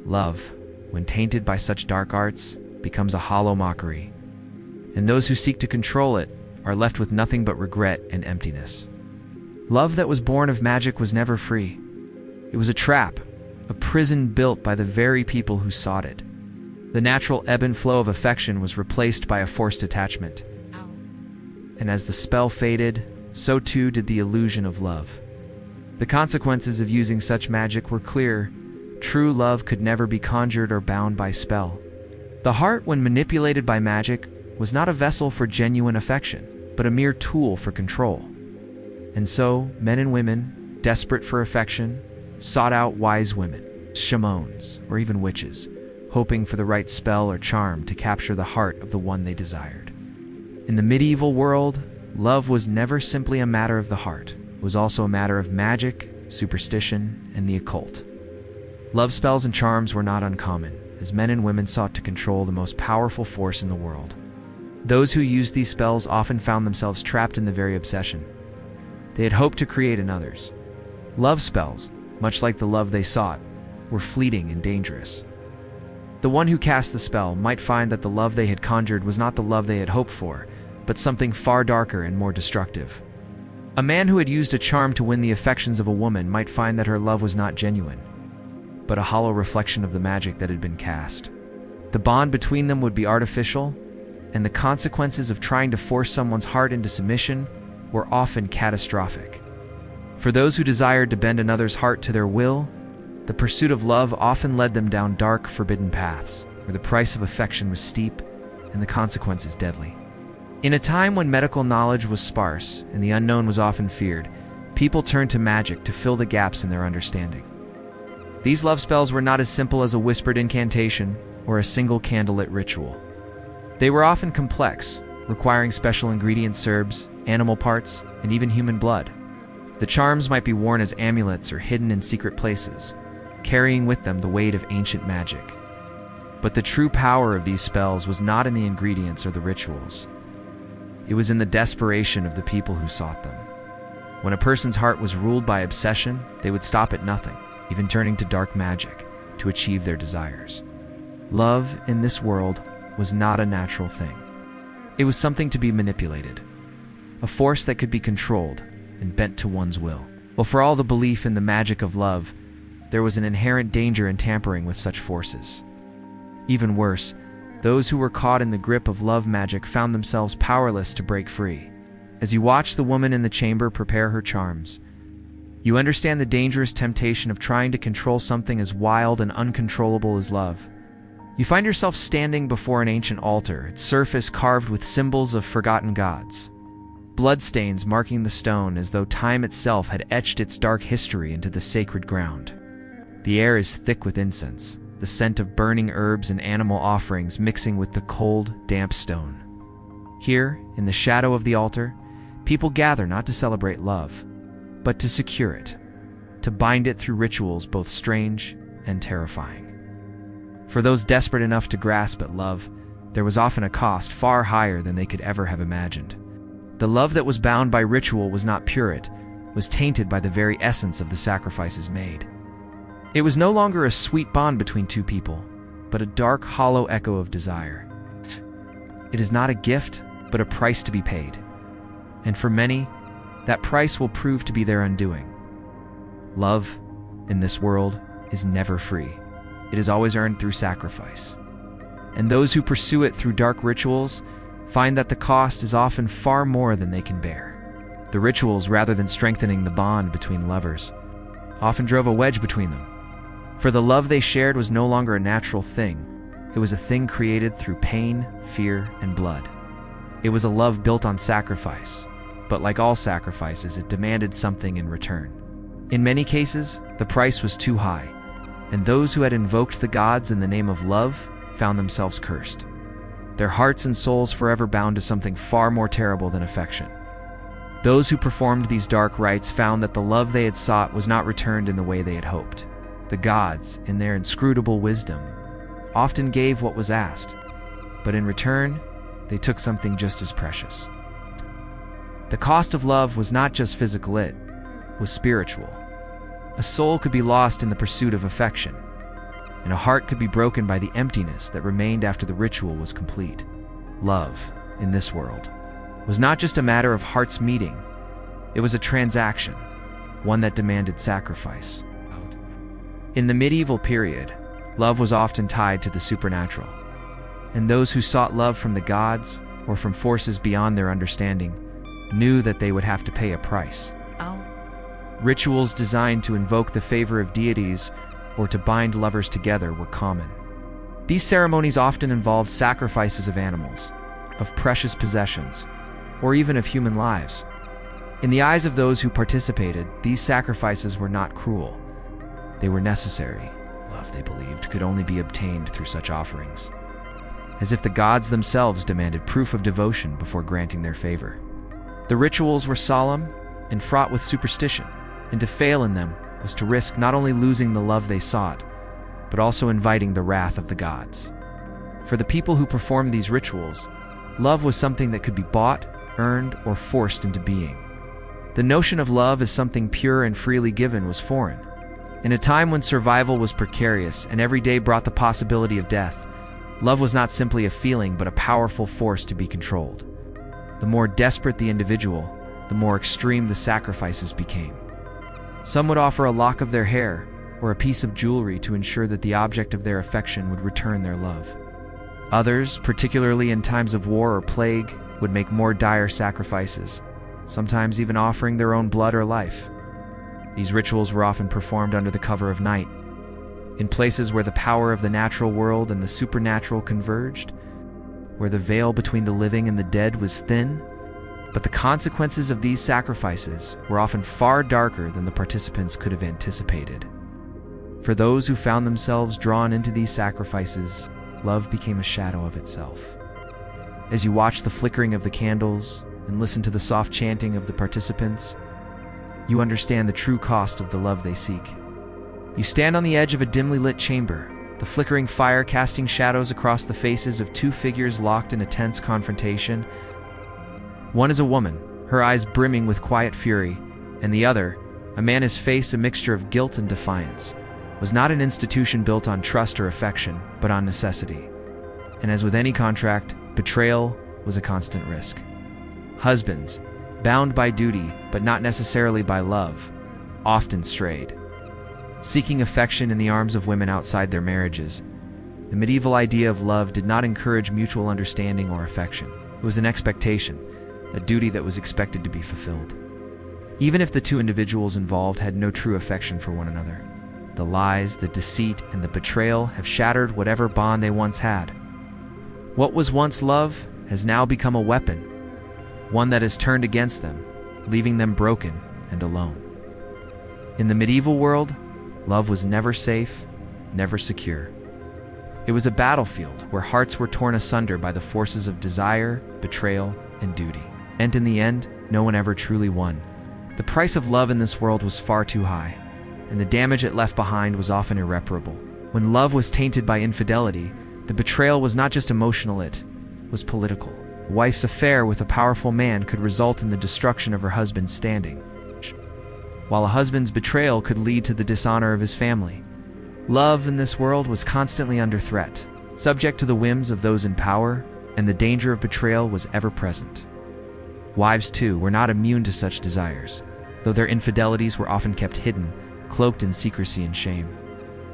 Speaker 1: Love, when tainted by such dark arts, becomes a hollow mockery, and those who seek to control it are left with nothing but regret and emptiness. Love that was born of magic was never free. It was a trap, a prison built by the very people who sought it. The natural ebb and flow of affection was replaced by a forced attachment. And as the spell faded, so too did the illusion of love. The consequences of using such magic were clear. True love could never be conjured or bound by spell. The heart, when manipulated by magic, was not a vessel for genuine affection, but a mere tool for control. And so, men and women, desperate for affection, sought out wise women, shamans, or even witches, hoping for the right spell or charm to capture the heart of the one they desired. In the medieval world, love was never simply a matter of the heart. It was also a matter of magic, superstition, and the occult. Love spells and charms were not uncommon, as men and women sought to control the most powerful force in the world. Those who used these spells often found themselves trapped in the very obsession they had hoped to create in others. Love spells, much like the love they sought, were fleeting and dangerous. The one who cast the spell might find that the love they had conjured was not the love they had hoped for, but something far darker and more destructive. A man who had used a charm to win the affections of a woman might find that her love was not genuine, but a hollow reflection of the magic that had been cast. The bond between them would be artificial, and the consequences of trying to force someone's heart into submission were often catastrophic. For those who desired to bend another's heart to their will, the pursuit of love often led them down dark, forbidden paths, where the price of affection was steep and the consequences deadly. In a time when medical knowledge was sparse and the unknown was often feared, people turned to magic to fill the gaps in their understanding. These love spells were not as simple as a whispered incantation or a single candlelit ritual. They were often complex, requiring special ingredients, herbs, animal parts, and even human blood. The charms might be worn as amulets or hidden in secret places, carrying with them the weight of ancient magic. But the true power of these spells was not in the ingredients or the rituals. It was in the desperation of the people who sought them. When a person's heart was ruled by obsession, they would stop at nothing, even turning to dark magic, to achieve their desires. Love, in this world, was not a natural thing. It was something to be manipulated, a force that could be controlled and bent to one's will. Well, for all the belief in the magic of love, there was an inherent danger in tampering with such forces. Even worse, those who were caught in the grip of love magic found themselves powerless to break free. As you watch the woman in the chamber prepare her charms, you understand the dangerous temptation of trying to control something as wild and uncontrollable as love. You find yourself standing before an ancient altar, its surface carved with symbols of forgotten gods. Bloodstains marking the stone as though time itself had etched its dark history into the sacred ground. The air is thick with incense, the scent of burning herbs and animal offerings mixing with the cold, damp stone. Here, in the shadow of the altar, people gather not to celebrate love, but to secure it, to bind it through rituals both strange and terrifying. For those desperate enough to grasp at love, there was often a cost far higher than they could ever have imagined. The love that was bound by ritual was not pure, it was tainted by the very essence of the sacrifices made. It was no longer a sweet bond between two people, but a dark, hollow echo of desire. It is not a gift, but a price to be paid. And for many, that price will prove to be their undoing. Love, in this world, is never free. It is always earned through sacrifice. And those who pursue it through dark rituals find that the cost is often far more than they can bear. The rituals, rather than strengthening the bond between lovers, often drove a wedge between them. For the love they shared was no longer a natural thing. It was a thing created through pain, fear, and blood. It was a love built on sacrifice, but like all sacrifices, it demanded something in return. In many cases, the price was too high, and those who had invoked the gods in the name of love found themselves cursed, their hearts and souls forever bound to something far more terrible than affection. Those who performed these dark rites found that the love they had sought was not returned in the way they had hoped. The gods, in their inscrutable wisdom, often gave what was asked, but in return, they took something just as precious. The cost of love was not just physical, it was spiritual. A soul could be lost in the pursuit of affection, and a heart could be broken by the emptiness that remained after the ritual was complete. Love, in this world, was not just a matter of hearts meeting, it was a transaction, one that demanded sacrifice. In the medieval period, love was often tied to the supernatural, and those who sought love from the gods or from forces beyond their understanding knew that they would have to pay a price. Rituals designed to invoke the favor of deities or to bind lovers together were common. These ceremonies often involved sacrifices of animals, of precious possessions, or even of human lives. In the eyes of those who participated, these sacrifices were not cruel. They were necessary. Love, they believed, could only be obtained through such offerings, as if the gods themselves demanded proof of devotion before granting their favor. The rituals were solemn and fraught with superstition, and to fail in them was to risk not only losing the love they sought, but also inviting the wrath of the gods. For the people who performed these rituals, love was something that could be bought, earned, or forced into being. The notion of love as something pure and freely given was foreign. In a time when survival was precarious and every day brought the possibility of death, love was not simply a feeling but a powerful force to be controlled. The more desperate the individual, the more extreme the sacrifices became. Some would offer a lock of their hair or a piece of jewelry to ensure that the object of their affection would return their love. Others, particularly in times of war or plague, would make more dire sacrifices, sometimes even offering their own blood or life. These rituals were often performed under the cover of night, in places where the power of the natural world and the supernatural converged, where the veil between the living and the dead was thin. But the consequences of these sacrifices were often far darker than the participants could have anticipated. For those who found themselves drawn into these sacrifices, love became a shadow of itself. As you watch the flickering of the candles and listen to the soft chanting of the participants, you understand the true cost of the love they seek. You stand on the edge of a dimly lit chamber, the flickering fire casting shadows across the faces of two figures locked in a tense confrontation. One is a woman, her eyes brimming with quiet fury, and the other, a man, his face a mixture of guilt and defiance, was not an institution built on trust or affection, but on necessity. And as with any contract, betrayal was a constant risk. Husbands, bound by duty but not necessarily by love, often strayed, seeking affection in the arms of women outside their marriages. The medieval idea of love did not encourage mutual understanding or affection. It was an expectation, a duty that was expected to be fulfilled. Even if the two individuals involved had no true affection for one another, the lies, the deceit, and the betrayal have shattered whatever bond they once had. What was once love has now become a weapon, one that has turned against them, leaving them broken and alone. In the medieval world, love was never safe, never secure. It was a battlefield where hearts were torn asunder by the forces of desire, betrayal, and duty. And in the end, no one ever truly won. The price of love in this world was far too high, and the damage it left behind was often irreparable. When love was tainted by infidelity, the betrayal was not just emotional, it was political. A wife's affair with a powerful man could result in the destruction of her husband's standing, while a husband's betrayal could lead to the dishonor of his family. Love in this world was constantly under threat, subject to the whims of those in power, and the danger of betrayal was ever present. Wives, too, were not immune to such desires, though their infidelities were often kept hidden, cloaked in secrecy and shame.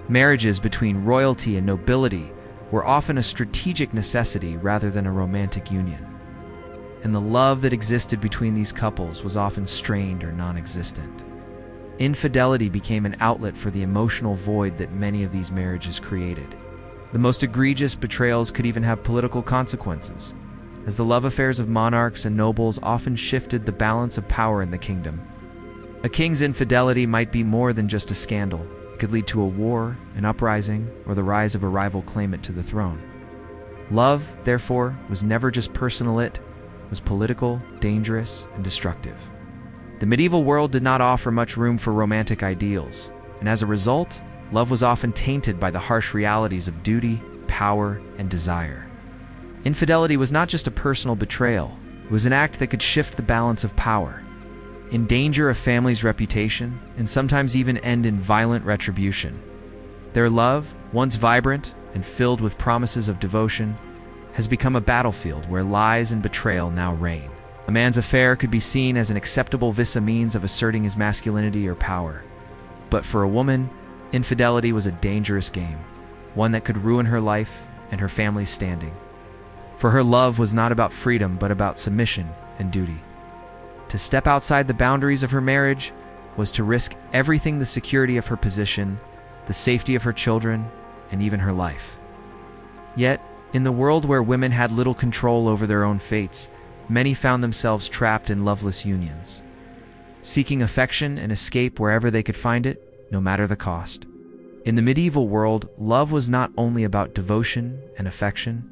Speaker 1: Marriages between royalty and nobility were often a strategic necessity rather than a romantic union, and the love that existed between these couples was often strained or non-existent. Infidelity became an outlet for the emotional void that many of these marriages created. The most egregious betrayals could even have political consequences, as the love affairs of monarchs and nobles often shifted the balance of power in the kingdom. A king's infidelity might be more than just a scandal. It could lead to a war, an uprising, or the rise of a rival claimant to the throne. Love, therefore, was never just personal, it was political, dangerous, and destructive. The medieval world did not offer much room for romantic ideals, and as a result, love was often tainted by the harsh realities of duty, power, and desire. Infidelity was not just a personal betrayal, it was an act that could shift the balance of power, endanger a family's reputation, and sometimes even end in violent retribution. Their love, once vibrant and filled with promises of devotion, has become a battlefield where lies and betrayal now reign. A man's affair could be seen as an acceptable means of asserting his masculinity or power. But for a woman, infidelity was a dangerous game, one that could ruin her life and her family's standing. For her, love was not about freedom but about submission and duty. To step outside the boundaries of her marriage was to risk everything: the security of her position, the safety of her children, and even her life. Yet, in the world where women had little control over their own fates, many found themselves trapped in loveless unions, seeking affection and escape wherever they could find it, no matter the cost. In the medieval world, love was not only about devotion and affection,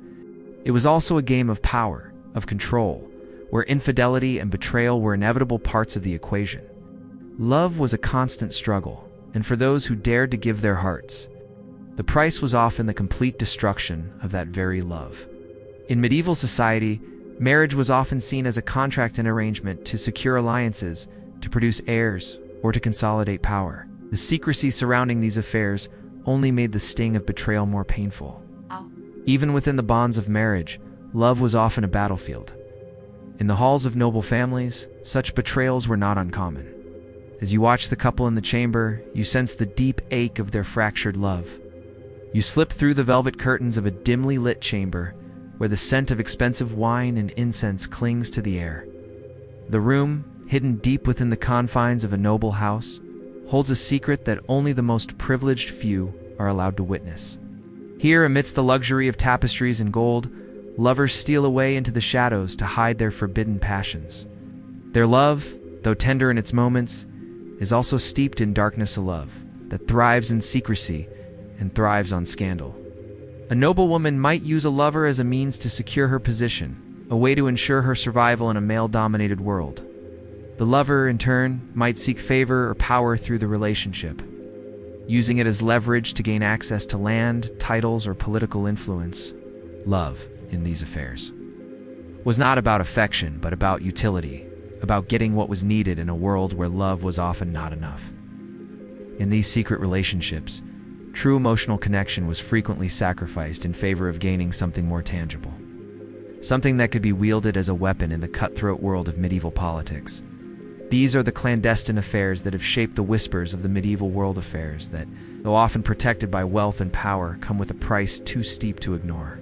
Speaker 1: it was also a game of power, of control, where infidelity and betrayal were inevitable parts of the equation. Love was a constant struggle, and for those who dared to give their hearts, the price was often the complete destruction of that very love. In medieval society, marriage was often seen as a contract and arrangement to secure alliances, to produce heirs, or to consolidate power. The secrecy surrounding these affairs only made the sting of betrayal more painful. Even within the bonds of marriage, love was often a battlefield. In the halls of noble families, such betrayals were not uncommon. As you watch the couple in the chamber, you sense the deep ache of their fractured love. You slip through the velvet curtains of a dimly lit chamber, where the scent of expensive wine and incense clings to the air. The room, hidden deep within the confines of a noble house, holds a secret that only the most privileged few are allowed to witness. Here, amidst the luxury of tapestries and gold, lovers steal away into the shadows to hide their forbidden passions. Their love, though tender in its moments, is also steeped in darkness, a love that thrives in secrecy and thrives on scandal. A noblewoman might use a lover as a means to secure her position, a way to ensure her survival in a male-dominated world. The lover, in turn, might seek favor or power through the relationship, using it as leverage to gain access to land, titles, or political influence. Love, in these affairs, was not about affection, but about utility, about getting what was needed in a world where love was often not enough. In these secret relationships, true emotional connection was frequently sacrificed in favor of gaining something more tangible, something that could be wielded as a weapon in the cutthroat world of medieval politics. These are the clandestine affairs that have shaped the whispers of the medieval world affairs that, though often protected by wealth and power, come with a price too steep to ignore.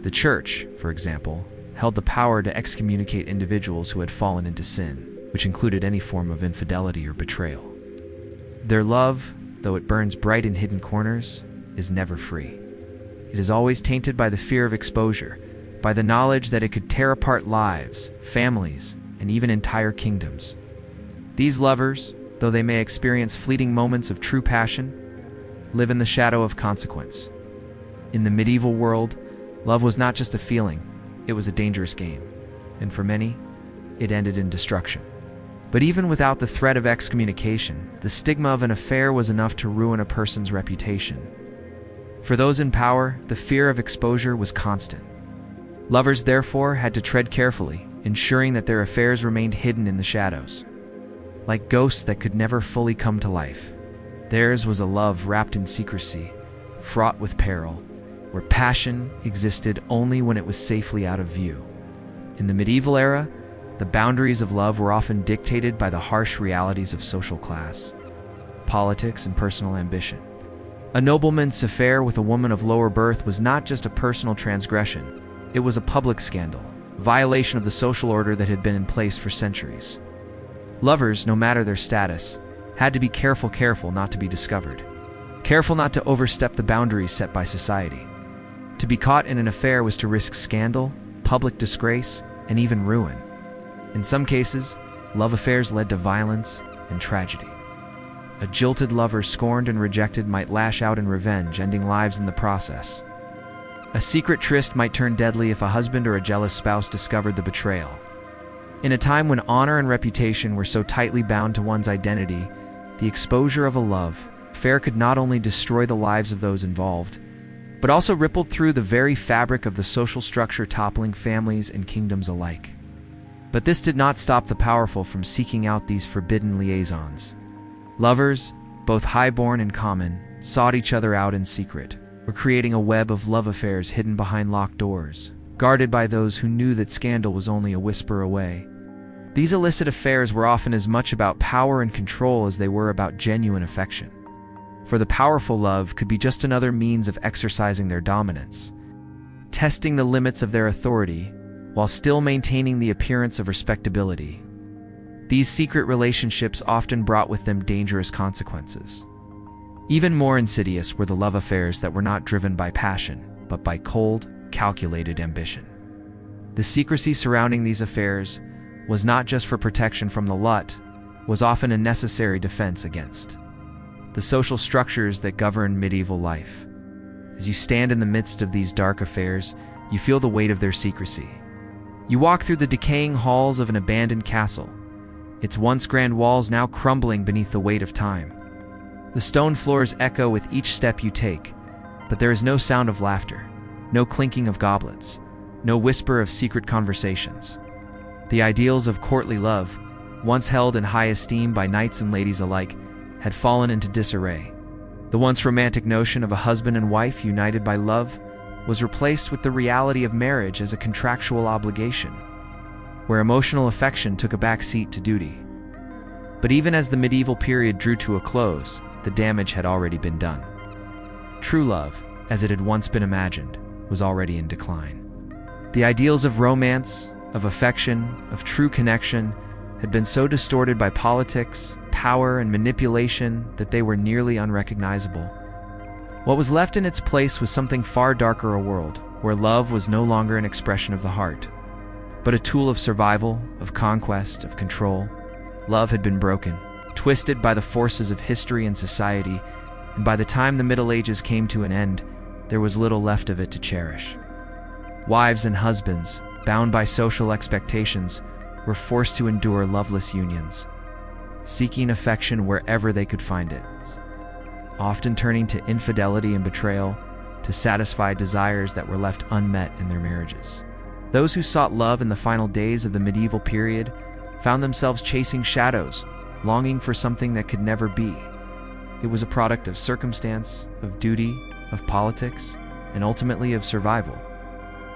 Speaker 1: The Church, for example, held the power to excommunicate individuals who had fallen into sin, which included any form of infidelity or betrayal. Their love, though it burns bright in hidden corners, is never free. It is always tainted by the fear of exposure, by the knowledge that it could tear apart lives, families, and even entire kingdoms. These lovers, though they may experience fleeting moments of true passion, live in the shadow of consequence. In the medieval world, love was not just a feeling, it was a dangerous game, and for many, it ended in destruction. But even without the threat of excommunication, the stigma of an affair was enough to ruin a person's reputation. For those in power, the fear of exposure was constant. Lovers, therefore, had to tread carefully, ensuring that their affairs remained hidden in the shadows, like ghosts that could never fully come to life. Theirs was a love wrapped in secrecy, fraught with peril, where passion existed only when it was safely out of view. In the medieval era, the boundaries of love were often dictated by the harsh realities of social class, politics, and personal ambition. A nobleman's affair with a woman of lower birth was not just a personal transgression, it was a public scandal, a violation of the social order that had been in place for centuries. Lovers, no matter their status, had to be careful not to be discovered, careful not to overstep the boundaries set by society. To be caught in an affair was to risk scandal, public disgrace, and even ruin. In some cases, love affairs led to violence and tragedy. A jilted lover scorned and rejected might lash out in revenge, ending lives in the process. A secret tryst might turn deadly if a husband or a jealous spouse discovered the betrayal. In a time when honor and reputation were so tightly bound to one's identity, the exposure of a love affair could not only destroy the lives of those involved, but also rippled through the very fabric of the social structure, toppling families and kingdoms alike. But this did not stop the powerful from seeking out these forbidden liaisons. Lovers, both highborn and common, sought each other out in secret, were creating a web of love affairs hidden behind locked doors, guarded by those who knew that scandal was only a whisper away. These illicit affairs were often as much about power and control as they were about genuine affection. For the powerful, love could be just another means of exercising their dominance, testing the limits of their authority while still maintaining the appearance of respectability. These secret relationships often brought with them dangerous consequences. Even more insidious were the love affairs that were not driven by passion, but by cold, calculated ambition. The secrecy surrounding these affairs was not just for protection from the lot, was often a necessary defense against the social structures that govern medieval life. As you stand in the midst of these dark affairs, you feel the weight of their secrecy. You walk through the decaying halls of an abandoned castle, its once grand walls now crumbling beneath the weight of time. The stone floors echo with each step you take, but there is no sound of laughter, no clinking of goblets, no whisper of secret conversations. The ideals of courtly love, once held in high esteem by knights and ladies alike, had fallen into disarray. The once romantic notion of a husband and wife united by love was replaced with the reality of marriage as a contractual obligation, where emotional affection took a back seat to duty. But even as the medieval period drew to a close, the damage had already been done. True love, as it had once been imagined, was already in decline. The ideals of romance, of affection, of true connection had been so distorted by politics, power, and manipulation that they were nearly unrecognizable. What was left in its place was something far darker, a world where love was no longer an expression of the heart, but a tool of survival, of conquest, of control. Love had been broken, twisted by the forces of history and society, and by the time the Middle Ages came to an end, there was little left of it to cherish. Wives and husbands, bound by social expectations, were forced to endure loveless unions, seeking affection wherever they could find it, often turning to infidelity and betrayal to satisfy desires that were left unmet in their marriages. Those who sought love in the final days of the medieval period found themselves chasing shadows, longing for something that could never be. It was a product of circumstance, of duty, of politics, and ultimately of survival.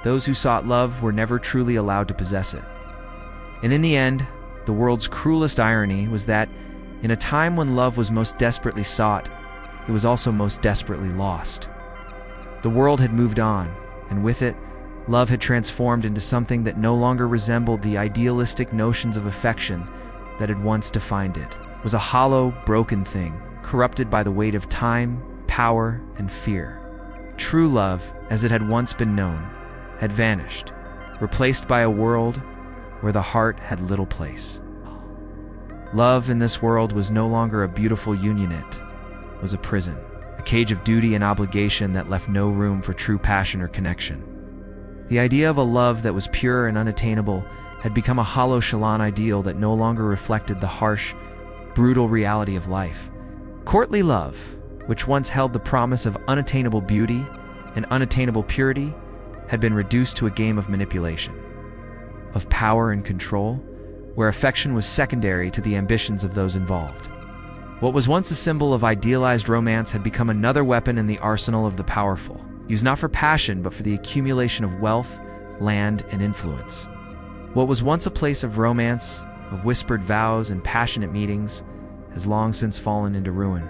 Speaker 1: Those who sought love were never truly allowed to possess it. And in the end, the world's cruelest irony was that, in a time when love was most desperately sought, it was also most desperately lost. The world had moved on, and with it, love had transformed into something that no longer resembled the idealistic notions of affection that had once defined it. It was a hollow, broken thing, corrupted by the weight of time, power, and fear. True love, as it had once been known, had vanished, replaced by a world where the heart had little place. Love in this world was no longer a beautiful union, it was a prison, a cage of duty and obligation that left no room for true passion or connection. The idea of a love that was pure and unattainable had become a hollow Shalon ideal that no longer reflected the harsh, brutal reality of life. Courtly love, which once held the promise of unattainable beauty and unattainable purity, had been reduced to a game of manipulation, of power and control, where affection was secondary to the ambitions of those involved. What was once a symbol of idealized romance had become another weapon in the arsenal of the powerful, used not for passion but for the accumulation of wealth, land, and influence. What was once a place of romance, of whispered vows and passionate meetings, has long since fallen into ruin.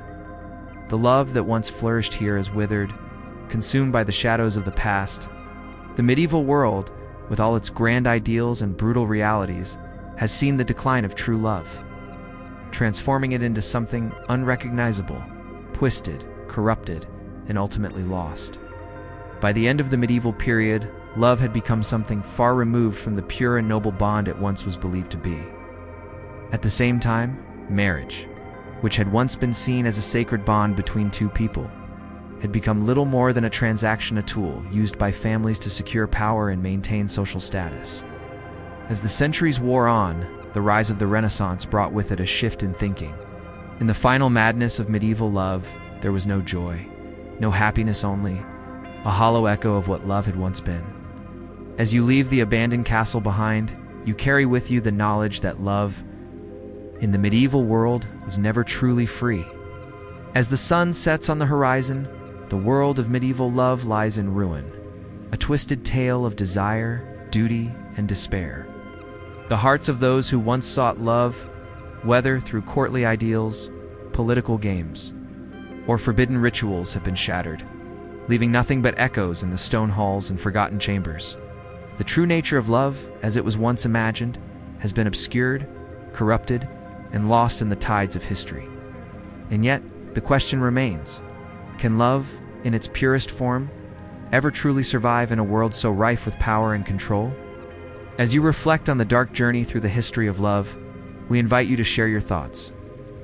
Speaker 1: The love that once flourished here has withered, consumed by the shadows of the past. The medieval world, with all its grand ideals and brutal realities, has seen the decline of true love, transforming it into something unrecognizable, twisted, corrupted, and ultimately lost. By the end of the medieval period, love had become something far removed from the pure and noble bond it once was believed to be. At the same time, marriage, which had once been seen as a sacred bond between two people, had become little more than a transaction, a tool used by families to secure power and maintain social status. As the centuries wore on, the rise of the Renaissance brought with it a shift in thinking. In the final madness of medieval love, there was no joy, no happiness, only a hollow echo of what love had once been. As you leave the abandoned castle behind, you carry with you the knowledge that love, in the medieval world, was never truly free. As the sun sets on the horizon, the world of medieval love lies in ruin, a twisted tale of desire, duty, and despair. The hearts of those who once sought love, whether through courtly ideals, political games, or forbidden rituals, have been shattered, leaving nothing but echoes in the stone halls and forgotten chambers. The true nature of love, as it was once imagined, has been obscured, corrupted, and lost in the tides of history. And yet, the question remains: can love, in its purest form, ever truly survive in a world so rife with power and control? As you reflect on the dark journey through the history of love, we invite you to share your thoughts.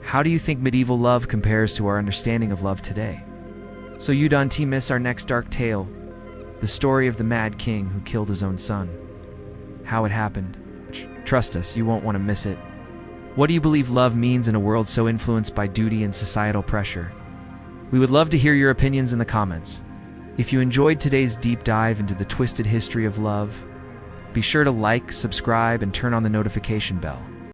Speaker 1: How do you think medieval love compares to our understanding of love today? So you don't miss our next dark tale, the story of the Mad King who killed his own son. How it happened. Trust us, you won't want to miss it. What do you believe love means in a world so influenced by duty and societal pressure? We would love to hear your opinions in the comments. If you enjoyed today's deep dive into the twisted history of love, be sure to like, subscribe, and turn on the notification bell.